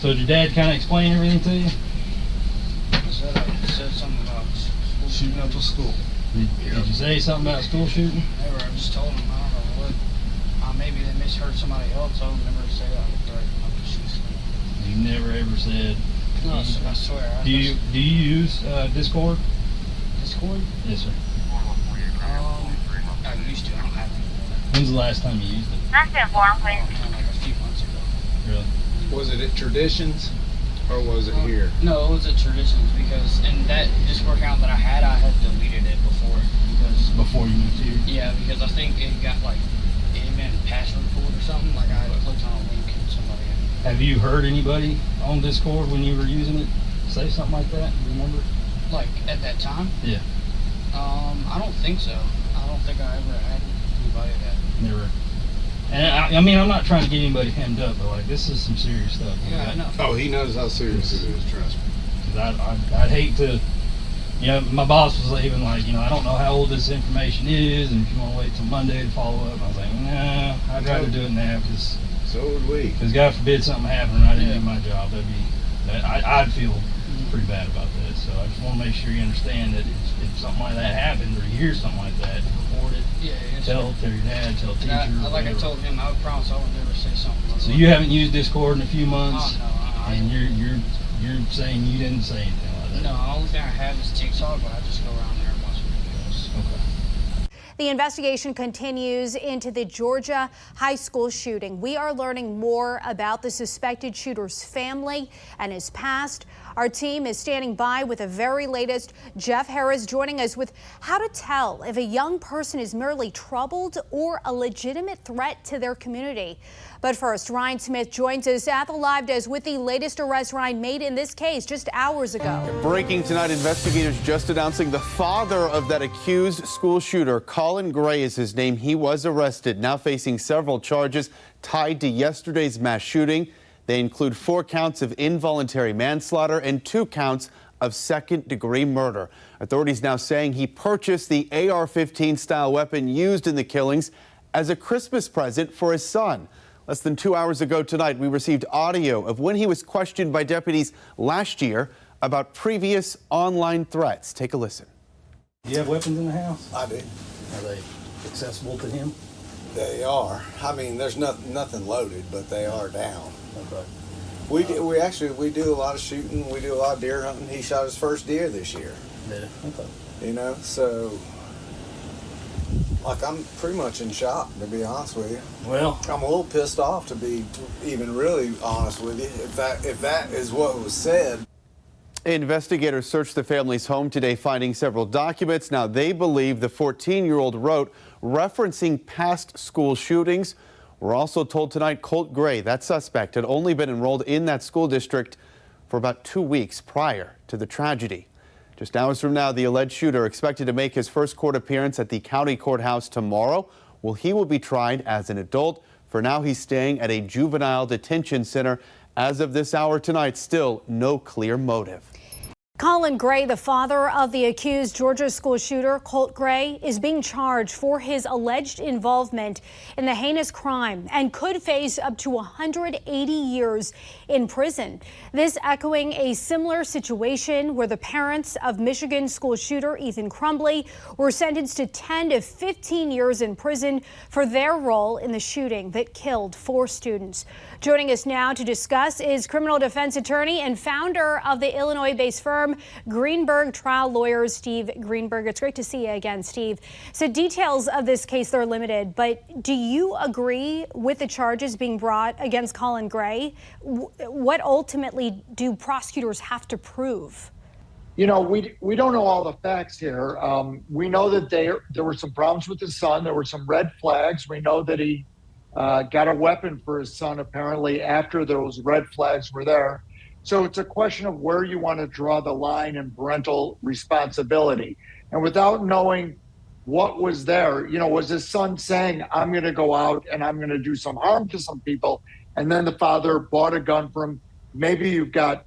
So did your dad kind of explain everything to you? He said something about shooting up a school. Did you say something about school shooting? Never. I just told him, I don't know what. Maybe they misheard somebody else. I would never say I would threaten up to shoot school. You never ever said. No, I swear. Do you use Discord? Discord? Yes, sir. I used to. I don't have it. When's the last time you used it? Like a few months ago. Really? Was it at Traditions or was it here? No, it was at Traditions because in that Discord account that I had deleted it Before you moved here? Yeah, because I think it got it been password pulled or something. Like I had clicked on a link and somebody had. Have you heard anybody on Discord when you were using it say something like that? You remember? Like at that time? Yeah. I don't think so. I don't think I ever had anybody that. Never. And I mean, I'm not trying to get anybody hemmed up, but like this is some serious stuff. Yeah, I know. Oh, he knows how serious it is. Trust me. Because I'd hate to. You know, my boss was even like, I don't know how old this information is, and if you want to wait till Monday to follow up. And I was like, nah, I'd rather do it now because. So would we. Because God forbid something happened and I didn't do my job, I'd feel pretty bad about that. So I just want to make sure you understand that if something like that happens or you hear something like that, report it. Yeah. Tell your dad, tell teacher. Like I told him, I would promise I would never say something like So you haven't used Discord in a few months, Oh, no, and you're saying you didn't say anything like that. No, the only thing I have is TikTok, but I just go around there and watch videos. Okay. The investigation continues into the Georgia high school shooting. We are learning more about the suspected shooter's family and his past. Our team is standing by with the very latest. Jeff Harris joining us with how to tell if a young person is merely troubled or a legitimate threat to their community. But first, Ryan Smith joins us at the live desk with the latest arrest Ryan made in this case just hours ago. Breaking tonight, investigators just announcing the father of that accused school shooter, Colt Gray is his name. He was arrested, now facing several charges tied to yesterday's mass shooting. They include 4 counts of involuntary manslaughter and 2 counts of second-degree murder. Authorities now saying he purchased the AR-15 style weapon used in the killings as a Christmas present for his son. Less than 2 hours ago tonight, we received audio of when he was questioned by deputies last year about previous online threats. Take a listen. Do you have weapons in the house? I do. Are they accessible to him? They are. I mean, there's nothing loaded, but they are down. Okay. We do a lot of shooting. We do a lot of deer hunting. He shot his first deer this year. Yeah. Okay. So like I'm pretty much in shock, to be honest with you. Well, I'm a little pissed off, to be even really honest with you, if that is what was said. Investigators searched the family's home today, finding several documents. Now they believe the 14-year-old wrote referencing past school shootings. We're also told tonight Colt Gray, that suspect, had only been enrolled in that school district for about 2 weeks prior to the tragedy. Just hours from now, the alleged shooter expected to make his first court appearance at the county courthouse tomorrow. Well, he will be tried as an adult. For now, he's staying at a juvenile detention center. As of this hour tonight, still no clear motive. Colt Gray, the father of the accused Georgia school shooter, Colt Gray, is being charged for his alleged involvement in the heinous crime and could face up to 180 years in prison. This echoing a similar situation where the parents of Michigan school shooter Ethan Crumbley were sentenced to 10 to 15 years in prison for their role in the shooting that killed 4 students. Joining us now to discuss is criminal defense attorney and founder of the Illinois-based firm Greenberg Trial Lawyers, Steve Greenberg. It's great to see you again, Steve. So details of this case, they're limited, but do you agree with the charges being brought against Colt Gray? What ultimately do prosecutors have to prove? You know, we don't know all the facts here. We know that there were some problems with his son. There were some red flags. We know that he got a weapon for his son apparently after those red flags were there. So it's a question of where you want to draw the line in parental responsibility. And without knowing what was there, you know, was his son saying, I'm going to go out and I'm going to do some harm to some people, and then the father bought a gun for him? Maybe you've got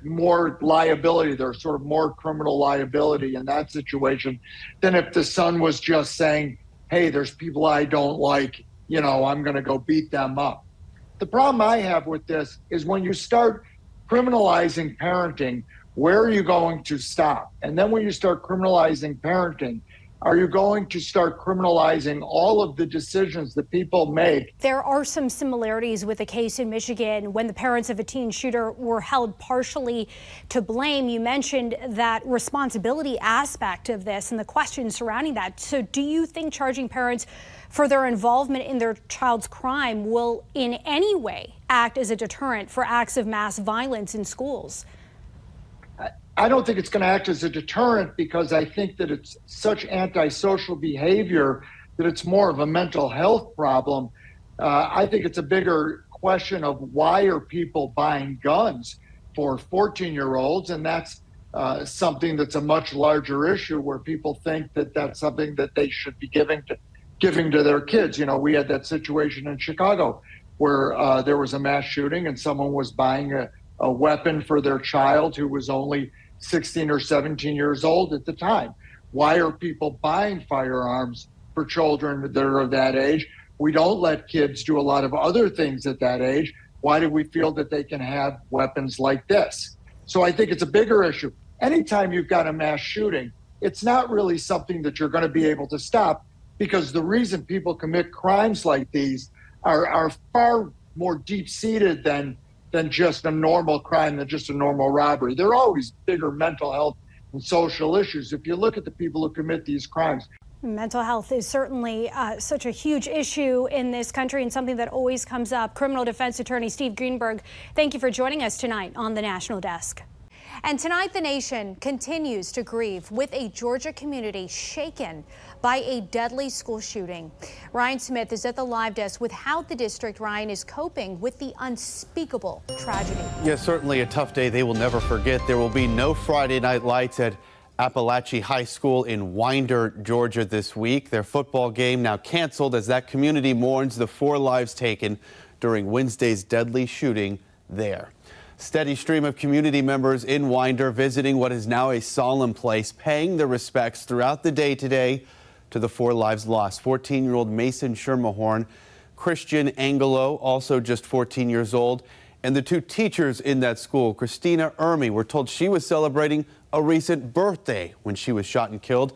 more liability there, sort of more criminal liability in that situation than if the son was just saying, hey, there's people I don't like, you know, I'm going to go beat them up. The problem I have with this is when you start criminalizing parenting, where are you going to stop? And then when you start criminalizing parenting, are you going to start criminalizing all of the decisions that people make? There are some similarities with a case in Michigan when the parents of a teen shooter were held partially to blame. You mentioned that responsibility aspect of this and the questions surrounding that. So do you think charging parents for their involvement in their child's crime will in any way act as a deterrent for acts of mass violence in schools? I don't think it's going to act as a deterrent because I think that it's such antisocial behavior that it's more of a mental health problem. I think it's a bigger question of why are people buying guns for 14-year-olds, and that's something that's a much larger issue where people think that that's something that they should be giving to their kids. You know, we had that situation in Chicago where there was a mass shooting and someone was buying a weapon for their child who was only 16 or 17 years old at the time. Why are people buying firearms for children that are that age? We don't let kids do a lot of other things at that age. Why do we feel that they can have weapons like this? So I think it's a bigger issue. Anytime you've got a mass shooting, it's not really something that you're going to be able to stop, because the reason people commit crimes like these are far more deep-seated than just a normal crime, than just a normal robbery. There are always bigger mental health and social issues. If you look at the people who commit these crimes. Mental health is certainly such a huge issue in this country and something that always comes up. Criminal defense attorney Steve Greenberg, thank you for joining us tonight on the National Desk. And tonight the nation continues to grieve with a Georgia community shaken by a deadly school shooting. Ryan Smith is at the live desk with how the district, Ryan, is coping with the unspeakable tragedy. Yes, certainly a tough day they will never forget. There will be no Friday night lights at Appalachia High School in Winder, Georgia this week. Their football game now canceled as that community mourns the 4 lives taken during Wednesday's deadly shooting there. Steady stream of community members in Winder visiting what is now a solemn place, paying their respects throughout the day today to the 4 lives lost. 14-year-old Mason Schermerhorn, Christian Angelo, also just 14 years old, and the 2 teachers in that school, Christina Ermy, were told she was celebrating a recent birthday when she was shot and killed,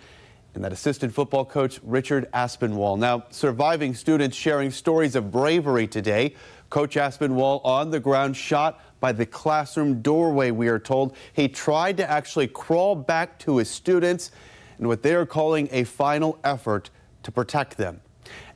and that assistant football coach Richard Aspinwall. Now, surviving students sharing stories of bravery today. Coach Aspinwall on the ground, shot by the classroom doorway, we are told. He tried to actually crawl back to his students in what they are calling a final effort to protect them.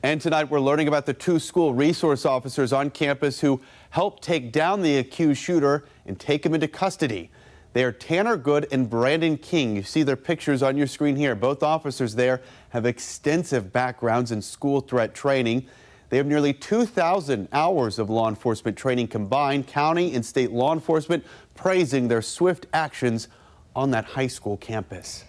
And tonight we're learning about the 2 school resource officers on campus who helped take down the accused shooter and take him into custody. They are Tanner Good and Brandon King. You see their pictures on your screen here. Both officers there have extensive backgrounds in school threat training. They have nearly 2,000 hours of law enforcement training combined, county and state law enforcement praising their swift actions on that high school campus.